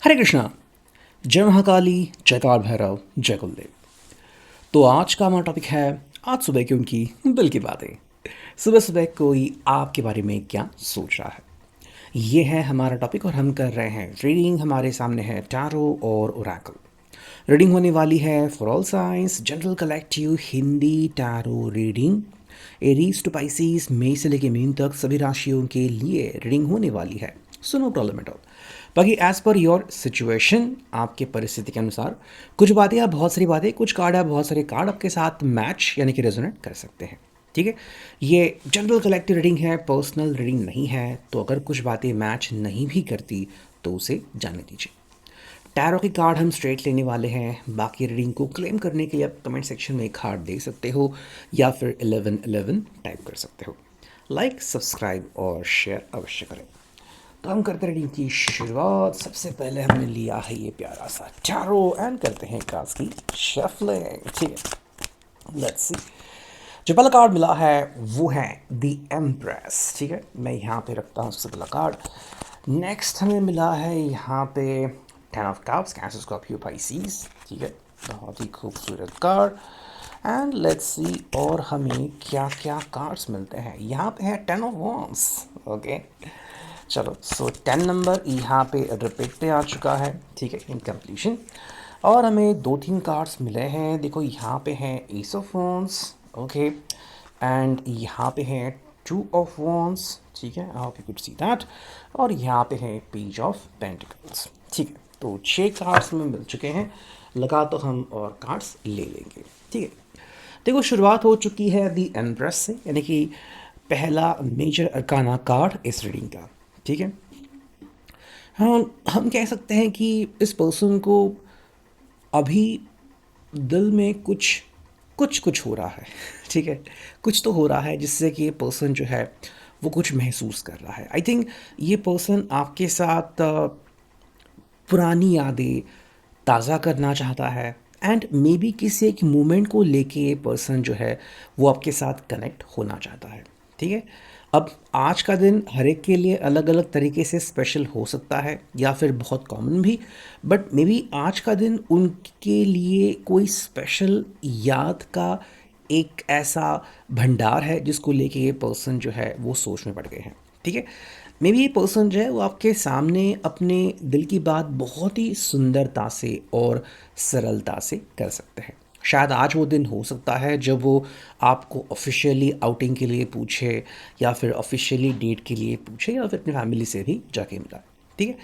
हरे कृष्णा। जय महाकाली, जय काल भैरव, जय कुलदेव। तो आज का हमारा टॉपिक है आज सुबह की उनकी दिल की बातें। सुबह सुबह कोई आपके बारे में क्या सोच रहा है, ये है हमारा टॉपिक। और हम कर रहे हैं रीडिंग। हमारे सामने है टैरो और ओरेकल। रीडिंग होने वाली है for all signs general collective Hindi tarot reading. Aries to Pisces, मई से लेकर मीन तक सभी राशियों के लिए रीडिंग होने वाली है। So no problem at all. बाकी एज पर योर सिचुएशन, आपके परिस्थिति के अनुसार कुछ बातें या बहुत सारी बातें, कुछ कार्ड या बहुत सारे कार्ड आपके साथ मैच यानी कि रेजोनेट कर सकते हैं। ठीक है, ये जनरल कलेक्टिव रीडिंग है, पर्सनल रीडिंग नहीं है। तो अगर कुछ बातें मैच नहीं भी करती तो उसे जाने दीजिए। टैरो की कार्ड हम स्ट्रेट लेने वाले हैं। बाकी रीडिंग को क्लेम करने के लिए आप कमेंट सेक्शन में एक हार्ट दे सकते हो या फिर 1111 टाइप कर सकते हो। लाइक, सब्सक्राइब और शेयर अवश्य करें। तो हम करते हैं रीडिंग की शुरुआत। सबसे पहले हमने लिया है ये प्यारा सा टैरो एंड करते हैं कार्ड्स की शफलिंग। ठीक है, लेट्स सी। जो पहला कार्ड मिला है वो है द एम्प्रेस। ठीक है, मैं यहाँ पे रखता हूँ सबसे पहला कार्ड। नेक्स्ट हमें मिला है यहाँ पे ten of cups, cancer, Scorpio, Pisces. ठीक है, बहुत ही खूबसूरत कार्ड। एंड लेट्स सी और हमें क्या क्या कार्ड्स मिलते हैं। यहाँ पे है टेन ऑफ वॉन्ड्स। ओके, चलो। सो 10 नंबर यहाँ पे रिपीट पे आ चुका है। ठीक है, इन कंप्लीशन। और हमें दो तीन कार्ड्स मिले हैं। देखो, यहाँ पे हैं S of wands. Okay, and यहाँ पे हैं टू ऑफ वॉन्ड्स। ठीक है, I hope you could see that. और यहाँ पे है पेज ऑफ पेंटिकल्स। ठीक है, तो 6 कार्ड्स हमें मिल चुके हैं। लगा तो हम और कार्ड्स ले लेंगे। ठीक है, देखो शुरुआत हो चुकी है दी एम्प्रेस से, यानी कि पहला मेजर अरकाना कार्ड इस रीडिंग का। ठीक है, हम कह सकते हैं कि इस पर्सन को अभी दिल में कुछ कुछ कुछ हो रहा है। ठीक है, कुछ तो हो रहा है जिससे कि ये पर्सन जो है वो कुछ महसूस कर रहा है। आई थिंक ये पर्सन आपके साथ पुरानी यादें ताज़ा करना चाहता है। एंड मे बी किसी एक मोमेंट को लेके ये पर्सन जो है वो आपके साथ कनेक्ट होना चाहता है। ठीक है, अब आज का दिन हर एक के लिए अलग अलग तरीके से स्पेशल हो सकता है या फिर बहुत कॉमन भी। बट मे बी आज का दिन उनके लिए कोई स्पेशल याद का एक ऐसा भंडार है जिसको लेके ये पर्सन जो है वो सोच में पड़ गए हैं। ठीक है, मे बी ये पर्सन जो है वो आपके सामने अपने दिल की बात बहुत ही सुंदरता से और सरलता से कर सकते हैं। शायद आज वो दिन हो सकता है जब वो आपको ऑफिशियली आउटिंग के लिए पूछे या फिर ऑफिशियली डेट के लिए पूछे या फिर अपनी फैमिली से भी जाके मिला। ठीक है,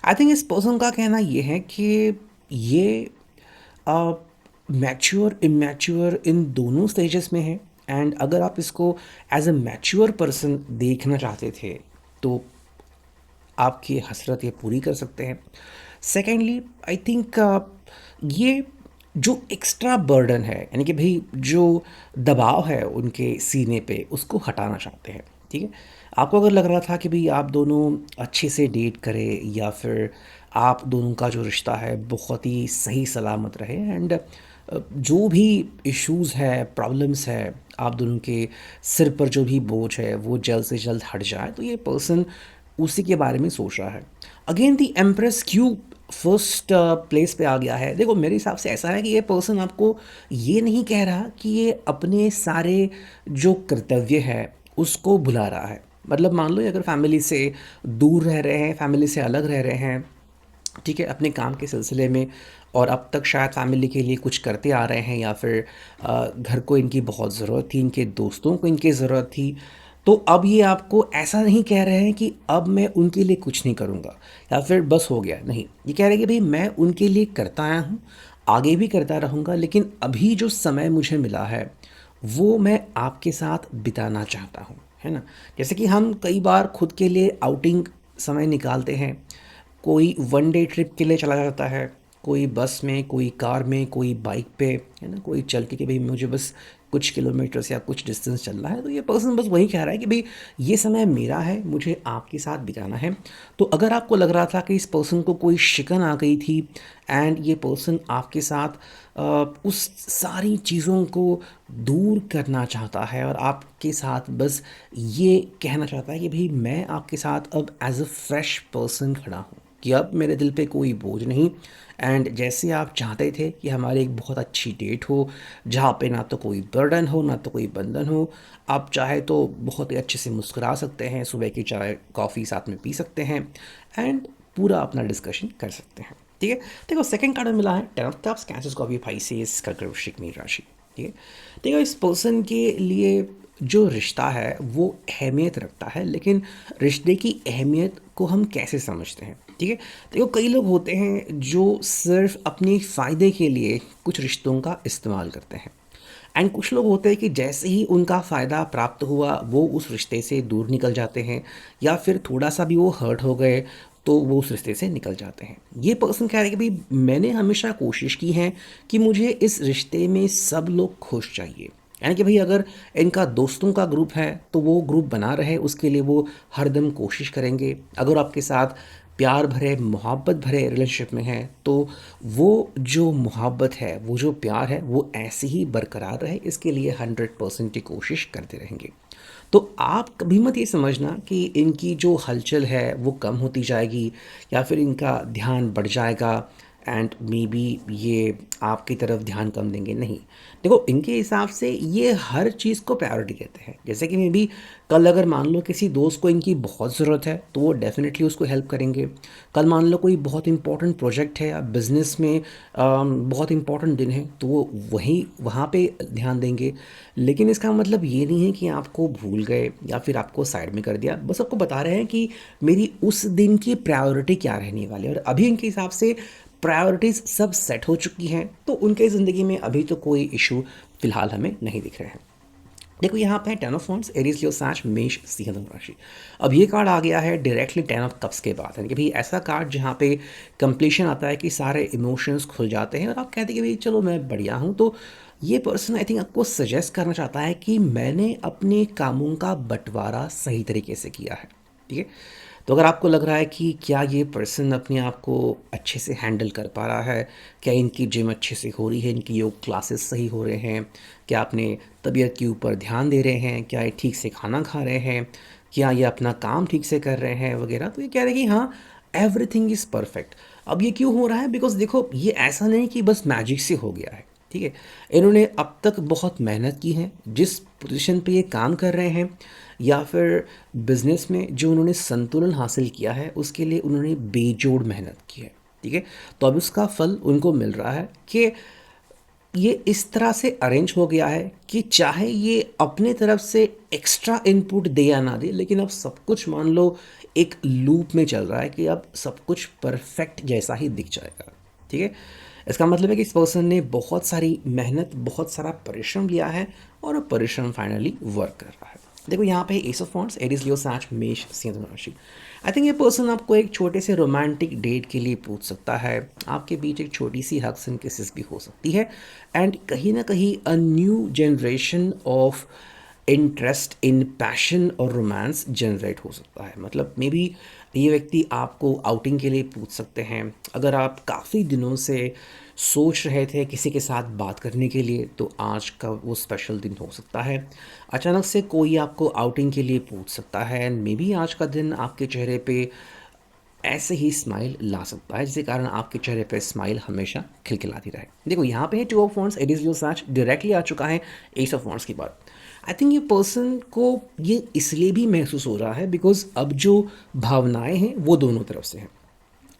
आई थिंक इस पर्सन का कहना ये है कि ये मैच्योर इमैच्योर इन दोनों स्टेजेस में है। एंड अगर आप इसको एज अ मैच्योर पर्सन देखना चाहते थे तो आपकी हसरत ये पूरी कर सकते हैं। सेकेंडली, आई थिंक ये जो एक्स्ट्रा बर्डन है, यानी कि भाई जो दबाव है उनके सीने पे, उसको हटाना चाहते हैं। ठीक है, आपको अगर लग रहा था कि भाई आप दोनों अच्छे से डेट करें या फिर आप दोनों का जो रिश्ता है बहुत ही सही सलामत रहे एंड जो भी इश्यूज़ है, प्रॉब्लम्स है, आप दोनों के सिर पर जो भी बोझ है वो जल्द से जल्द हट जाए, तो ये पर्सन उसी के बारे में सोच रहा है। अगेन दी एम्प्रेस क्यों फर्स्ट प्लेस पे आ गया है। देखो, मेरे हिसाब से ऐसा है कि ये पर्सन आपको ये नहीं कह रहा कि ये अपने सारे जो कर्तव्य है उसको भुला रहा है। मतलब मान लो अगर फैमिली से दूर रह रहे हैं, फैमिली से अलग रह रहे हैं, ठीक है, अपने काम के सिलसिले में, और अब तक शायद फैमिली के लिए कुछ करते आ रहे हैं या फिर घर को इनकी बहुत ज़रूरत थी, इनके दोस्तों को इनकी ज़रूरत थी। तो अब ये आपको ऐसा नहीं कह रहे हैं कि अब मैं उनके लिए कुछ नहीं करूँगा या फिर बस हो गया। नहीं, ये कह रहे हैं कि भाई मैं उनके लिए करता आया हूँ, आगे भी करता रहूँगा, लेकिन अभी जो समय मुझे मिला है वो मैं आपके साथ बिताना चाहता हूँ। है ना, जैसे कि हम कई बार खुद के लिए आउटिंग समय निकालते हैं। कोई वन डे ट्रिप के लिए चला जाता है, कोई बस में, कोई कार में, कोई बाइक पे, है ना, कोई चल के कि भाई मुझे बस कुछ किलोमीटर्स या कुछ डिस्टेंस चलना है। तो ये पर्सन बस वही कह रहा है कि भाई ये समय मेरा है, मुझे आपके साथ बिताना है। तो अगर आपको लग रहा था कि इस पर्सन को कोई शिकन आ गई थी एंड ये पर्सन आपके साथ उस सारी चीज़ों को दूर करना चाहता है और आपके साथ बस ये कहना चाहता है कि भाई मैं आपके साथ अब एज अ फ्रेश पर्सन खड़ा हूँ। कि अब मेरे दिल पे कोई बोझ नहीं। एंड जैसे आप चाहते थे कि हमारी एक बहुत अच्छी डेट हो, जहाँ पे ना तो कोई बर्डन हो ना तो कोई बंधन हो, आप चाहे तो बहुत ही अच्छे से मुस्कुरा सकते हैं, सुबह की चाय कॉफ़ी साथ में पी सकते हैं एंड पूरा अपना डिस्कशन कर सकते हैं। ठीक है। देखो सेकंड कार्ड में मिला है ten of cups, cancer, Scorpio, Pisces, कर्क, वृश्चिक, मीन राशि। ठीक है। देखो इस पर्सन के लिए जो रिश्ता है वो अहमियत रखता है, लेकिन रिश्ते की अहमियत को हम कैसे समझते हैं। ठीक है। देखो कई लोग होते हैं जो सिर्फ अपने फ़ायदे के लिए कुछ रिश्तों का इस्तेमाल करते हैं, एंड कुछ लोग होते हैं कि जैसे ही उनका फ़ायदा प्राप्त हुआ वो उस रिश्ते से दूर निकल जाते हैं, या फिर थोड़ा सा भी वो हर्ट हो गए तो वो उस रिश्ते से निकल जाते हैं। ये पर्सन कह रहे हैं कि भाई मैंने हमेशा कोशिश की है कि मुझे इस रिश्ते में सब लोग खुश चाहिए, यानी कि भाई अगर इनका दोस्तों का ग्रुप है तो वो ग्रुप बना रहे, उसके लिए वो हरदम कोशिश करेंगे। अगर आपके साथ प्यार भरे मोहब्बत भरे रिलेशनशिप में है तो वो जो मोहब्बत है वो जो प्यार है वो ऐसे ही बरकरार रहे, इसके लिए 100% की कोशिश करते रहेंगे। तो आप कभी मत ये समझना कि इनकी जो हलचल है वो कम होती जाएगी या फिर इनका ध्यान बढ़ जाएगा एंड मे बी ये आपकी तरफ ध्यान कम देंगे, नहीं। देखो इनके हिसाब से ये हर चीज़ को प्रायोरिटी देते हैं। जैसे कि मे बी कल अगर मान लो किसी दोस्त को इनकी बहुत ज़रूरत है तो वो डेफिनेटली उसको हेल्प करेंगे। कल मान लो कोई बहुत इंपॉर्टेंट प्रोजेक्ट है या बिजनेस में बहुत इंपॉर्टेंट दिन है तो वो वहीं वहाँ पे ध्यान देंगे। लेकिन इसका मतलब ये नहीं है कि आपको भूल गए या फिर आपको साइड में कर दिया, बस आपको बता रहे हैं कि मेरी उस दिन की प्रायोरिटी क्या रहने वाली है। और अभी इनके हिसाब से प्रायोरिटीज़ सब सेट हो चुकी हैं, तो उनके ज़िंदगी में अभी तो कोई इशू फ़िलहाल हमें नहीं दिख रहे हैं। देखो यहाँ पे टेन ऑफ वॉन्ड्स, एरीज, लियो, साच, मेष, सिंह, धनु राशि। अब ये कार्ड आ गया है डायरेक्टली टेन ऑफ कप्स के बाद, यानी कि भाई ऐसा कार्ड जहाँ पे कंप्लीशन आता है कि सारे इमोशंस खुल जाते हैं और आप कहते हैं कि भाई चलो मैं बढ़िया हूँ। तो ये पर्सन आई थिंक आपको सजेस्ट करना चाहता है कि मैंने अपने कामों का बंटवारा सही तरीके से किया है। ठीक है। तो अगर आपको लग रहा है कि क्या ये पर्सन अपने आप को अच्छे से हैंडल कर पा रहा है, क्या इनकी जिम अच्छे से हो रही है, इनकी योग क्लासेस सही हो रहे हैं, क्या अपने तबीयत के ऊपर ध्यान दे रहे हैं, क्या ये ठीक से खाना खा रहे हैं, क्या ये अपना काम ठीक से कर रहे हैं वगैरह, तो ये कह रहे हैं कि हाँ एवरीथिंग इज़ परफेक्ट। अब ये क्यों हो रहा है, बिकॉज देखो ये ऐसा नहीं कि बस मैजिक से हो गया है। ठीक है। इन्होंने अब तक बहुत मेहनत की है, जिस पोजीशन पे ये काम कर रहे हैं या फिर बिजनेस में जो उन्होंने संतुलन हासिल किया है उसके लिए उन्होंने बेजोड़ मेहनत की है। ठीक है। तो अब उसका फल उनको मिल रहा है कि ये इस तरह से अरेंज हो गया है कि चाहे ये अपने तरफ से एक्स्ट्रा इनपुट दे या ना दे, लेकिन अब सब कुछ मान लो एक लूप में चल रहा है कि अब सब कुछ परफेक्ट जैसा ही दिख जाएगा। ठीक है। इसका मतलब है कि इस पर्सन ने बहुत सारी मेहनत बहुत सारा परिश्रम लिया है और अब परिश्रम फाइनली वर्क कर रहा है। देखो यहाँ पे एस ऑफ वॉन्ड्स, एरीज, लियो, साच, मेष, सिंह, धनु राशि। आई थिंक ये पर्सन आपको एक छोटे से रोमांटिक डेट के लिए पूछ सकता है, आपके बीच एक छोटी सी हग्स एंड किसेस भी हो सकती है, एंड कहीं ना कहीं a new generation of interest in passion और रोमांस जनरेट हो सकता है। मतलब मे बी ये व्यक्ति आपको आउटिंग के लिए पूछ सकते हैं। अगर आप काफ़ी दिनों से सोच रहे थे किसी के साथ बात करने के लिए तो आज का वो स्पेशल दिन हो सकता है। अचानक से कोई आपको आउटिंग के लिए पूछ सकता है एंड मे बी आज का दिन आपके चेहरे पे ऐसे ही स्माइल ला सकता है, जिसके कारण आपके चेहरे पे स्माइल हमेशा खिलखिलाती रहे। देखो यहाँ पे है two of wands, eight is your सच डायरेक्टली आ चुका है एस ऑफ वॉन्ड्स के बाद। आई थिंक ये पर्सन को ये इसलिए भी महसूस हो रहा है बिकॉज अब जो भावनाएं हैं वो दोनों तरफ से हैं।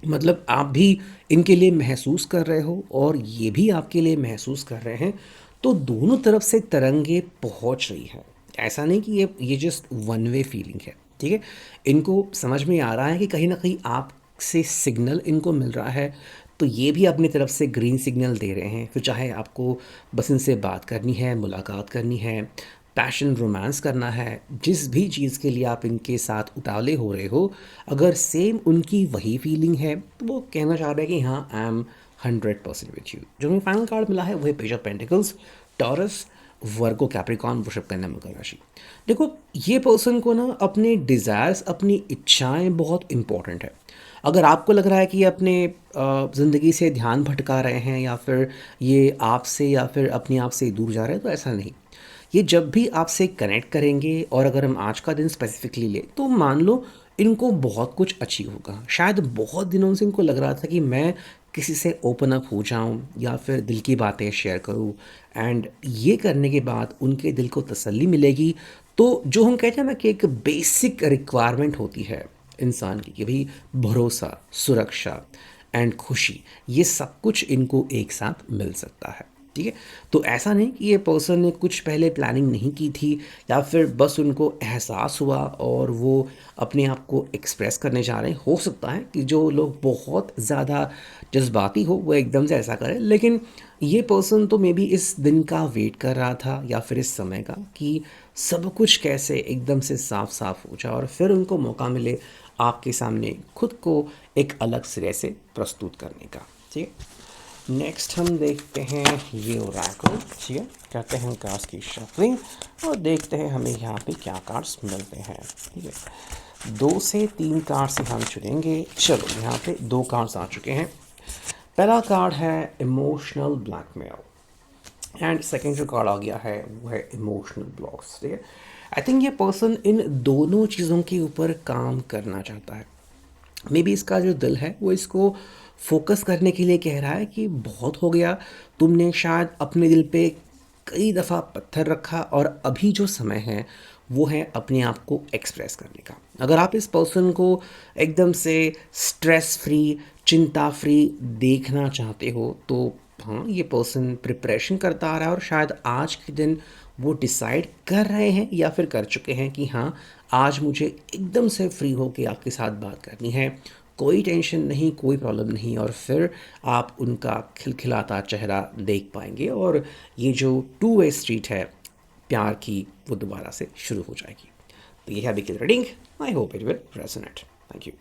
मतलब आप भी इनके लिए महसूस कर रहे हो और ये भी आपके लिए महसूस कर रहे हैं, तो दोनों तरफ से तरंगे पहुंच रही है। ऐसा नहीं कि ये जस्ट वन वे फीलिंग है। ठीक है। इनको समझ में आ रहा है कि कहीं ना कहीं आपसे सिग्नल इनको मिल रहा है, तो ये भी अपनी तरफ से ग्रीन सिग्नल दे रहे हैं। फिर चाहे आपको बस इनसे बात करनी है, मुलाकात करनी है, पैशन रोमांस करना है, जिस भी चीज़ के लिए आप इनके साथ उतावले हो रहे हो, अगर सेम उनकी वही फीलिंग है तो वो कहना चाह रहे हैं कि हाँ आई एम 100% विथ यू। जो हमें फाइनल कार्ड मिला है वो है page of pentacles, taurus, Virgo, Capricorn, वृषभ, कन्या, मकर राशि। देखो ये पर्सन को ना अपने डिज़ायर्स अपनी इच्छाएं बहुत इंपॉर्टेंट है। अगर आपको लग रहा है कि ये अपने ज़िंदगी से ध्यान भटका रहे हैं या फिर ये आपसे या फिर अपने आप से दूर जा रहे हैं, तो ऐसा नहीं। ये जब भी आपसे कनेक्ट करेंगे और अगर हम आज का दिन स्पेसिफिकली ले तो मान लो इनको बहुत कुछ अचीव होगा। शायद बहुत दिनों से इनको लग रहा था कि मैं किसी से ओपन अप हो जाऊं या फिर दिल की बातें शेयर करूं, एंड ये करने के बाद उनके दिल को तसल्ली मिलेगी। तो जो हम कहते हैं ना कि एक बेसिक रिक्वायरमेंट होती है इंसान की कि भाई भरोसा, सुरक्षा एंड खुशी, ये सब कुछ इनको एक साथ मिल सकता है। ठीक है। तो ऐसा नहीं कि ये पर्सन ने कुछ पहले प्लानिंग नहीं की थी या फिर बस उनको एहसास हुआ और वो अपने आप को एक्सप्रेस करने जा रहे हैं। हो सकता है कि जो लोग बहुत ज़्यादा जज्बाती हो वो एकदम से ऐसा करें, लेकिन ये पर्सन तो मे बी इस दिन का वेट कर रहा था या फिर इस समय का कि सब कुछ कैसे एकदम से साफ साफ हो जाए और फिर उनको मौका मिले आपके सामने खुद को एक अलग सिरे से प्रस्तुत करने का। ठीक है। नेक्स्ट हम देखते हैं ये ओरेकल। ठीक है, करते हैं कार्ड्स की शफलिंग और देखते हैं हमें यहाँ पे क्या कार्ड्स मिलते हैं। ठीक है, 2 से 3 कार्ड से हम चुनेंगे। चलो यहाँ पे 2 कार्ड्स आ चुके हैं। पहला कार्ड है इमोशनल ब्लैकमेल एंड सेकेंड जो कार्ड आ गया है वो है इमोशनल ब्लॉक्स। ठीक है, आई थिंक ये पर्सन इन दोनों चीज़ों के ऊपर काम करना चाहता है। मे बी इसका जो दिल है वो इसको फोकस करने के लिए कह रहा है कि बहुत हो गया, तुमने शायद अपने दिल पे कई दफ़ा पत्थर रखा और अभी जो समय है वो है अपने आप को एक्सप्रेस करने का। अगर आप इस पर्सन को एकदम से स्ट्रेस फ्री, चिंता फ्री देखना चाहते हो तो हाँ, ये पर्सन प्रिपरेशन करता आ रहा है और शायद आज के दिन वो डिसाइड कर रहे हैं या फिर कर चुके हैं कि हाँ, आज मुझे एकदम से फ्री होके आपके साथ बात करनी है, कोई टेंशन नहीं, कोई प्रॉब्लम नहीं, और फिर आप उनका खिलखिलाता चेहरा देख पाएंगे और ये जो टू वे स्ट्रीट है प्यार की वो दोबारा से शुरू हो जाएगी। तो ये है अभी की reading. I hope it will resonate. Thank you.